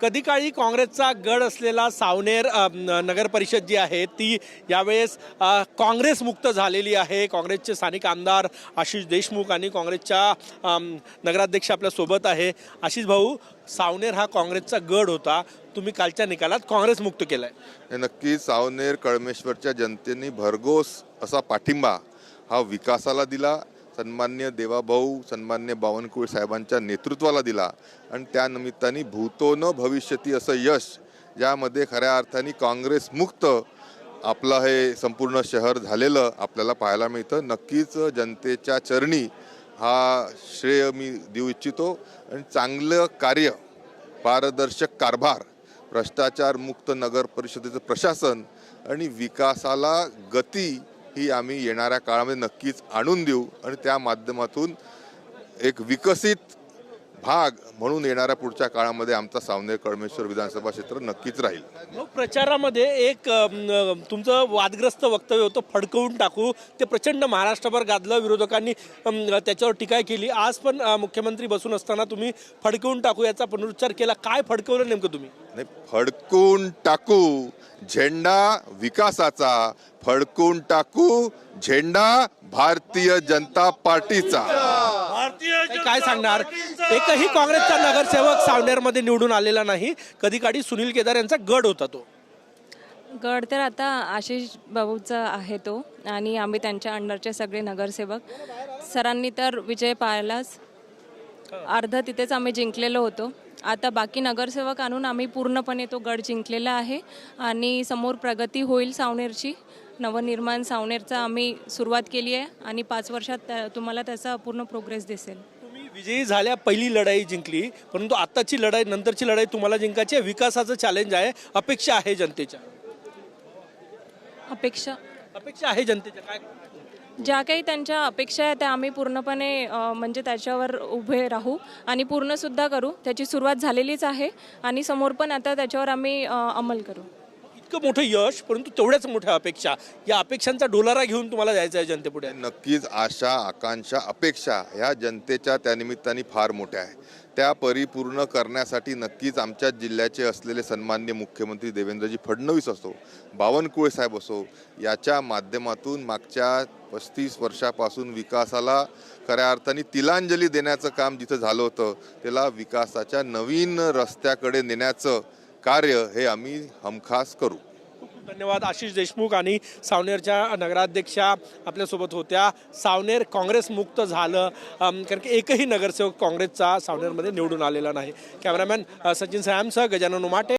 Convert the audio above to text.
कधी काळी काँग्रेसचा गड असलेला सावनेर नगर परिषद जी आहे ती यावेळेस काँग्रेसमुक्त झालेली आहे। काँग्रेसचे स्थानिक आमदार आशिष देशमुख आणि काँग्रेसच्या नगराध्यक्ष आपल्या सोबत आहे। आशिष भाऊ, सावनेर हा काँग्रेसचा गड होता, तुम्ही कालच्या निकालात काँग्रेसमुक्त केलाय। नक्कीच सावनेर कळमेश्वरच्या जनतेने भरघोस असा पाठिंबा हा विकासाला दिला, सन्मान्य देवाभाऊ सन्मान्य बावनकुळे साहेबांच्या नेतृत्वाला दिला आणि त्या निमित्ताने भूतो न भविष्यती असं यश ज्यामध्ये खऱ्या अर्थाने काँग्रेस मुक्त आपलं हे संपूर्ण शहर झालेलं आपल्याला पाहायला मिळतं। नक्कीच जनतेच्या चरणी हा श्रेय मी देऊ इच्छितो आणि चांगलं कार्य, पारदर्शक कारभार, भ्रष्टाचार मुक्त नगर परिषदेचं प्रशासन आणि विकासाला गती ही आम्ही येणाऱ्या काळामध्ये नक्कीच आणून देऊ आणि त्या माध्यमातून एक विकसित भाग म्हणून येणाऱ्या पुढच्या काळामध्ये आमचा सावनेर कळमेश्वर विधानसभा क्षेत्र नक्कीच राहील। मग प्रचारामध्ये एक तुमचं वादग्रस्त वक्तव्य होतं, फडकवून टाकू, ते प्रचंड महाराष्ट्रभर गाजलं, विरोधकांनी त्याच्यावर टीका केली। आज पण मुख्यमंत्री बसून असताना तुम्ही फडकवून टाकू याचा पुनरुच्चार केला, काय फडकवलं नेमकं तुम्ही? नाही, फडकून टाकू झेंडा विकासाचा, फडकून टाकू झेंडा भारतीय जनता पार्टीचा। काय सांगणार? एकही काँग्रेसचा नगरसेवक सावनेरमध्ये निवडून आलेला नाही। कधी काळी सुनील केदार यांचा गड होता तो गड, तर आता आशिष बाबूचा आहे तो, आणि आम्ही त्यांच्या अंडरचे सगळे नगरसेवक सरांनी तर विजय पाहिलाच, अर्ध तिथेच आम्ही जिंकलेलो होतो। आता बाकी नगरसेवक आणून आम्ही पूर्णपणे तो गड जिंकलेला आहे आणि समोर प्रगती होईल सावनेरची, नवनिर्माण सावनेरचा आम्ही सुरुवात केली आहे आणि 5 वर्षात तुम्हाला त्याचा पूर्ण प्रोग्रेस दिसेल। तुम्ही विजयी झाल्या, पहिली लढाई जिंकली, परंतु आताची लढाई, नंतरची लढाई तुम्हाला जिंकायची आहे। विकासाचं चॅलेंज आहे, अपेक्षा आहे जनतेच्या, अपेक्षा आहे जनतेच्या, काय ज्या काही त्यांच्या अपेक्षा आहेत त्या आम्ही पूर्णपणे म्हणजे त्याच्यावर उभे राहू आणि पूर्णसुद्धा करू। त्याची सुरुवात झालेलीच आहे आणि समोर पण आता त्याच्यावर आम्ही अंमल करू। इतकं मोठं यश परंतु तेवढ्याच मोठ्या अपेक्षा, या अपेक्षांचा डोलारा घेऊन तुम्हाला जायचं आहे जनतेपुढे। नक्कीच आशा, आकांक्षा, अपेक्षा ह्या जनतेच्या त्या निमित्ताने फार मोठ्या आहे। त्या परिपूर्ण करण्यासाठी नक्कीच आमच्या जिल्ह्याचे असलेले सन्माननीय मुख्यमंत्री देवेंद्रजी फडणवीस असो, बावनकुळे साहेब असो, याच्या माध्यमातून मागच्या 35 वर्षापासून विकासाला खऱ्या अर्थाने तिलांजली देण्याचं काम जिथं झालं होतं त्याला विकासाच्या नवीन रस्त्याकडे नेण्याचं कार्य हे आम्ही हमखास करू। धन्यवाद। आशिष देशमुख आणि सावनेरच्या नगराध्यक्षा आपल्यासोबत होत्या। सावनेर काँग्रेस मुक्त झालं, कारण की एकही नगरसेवक काँग्रेसचा सावनेरमध्ये निवडून आलेला नाही। कॅमेरामॅन सचिन सॅमसह गजानन उमाटे।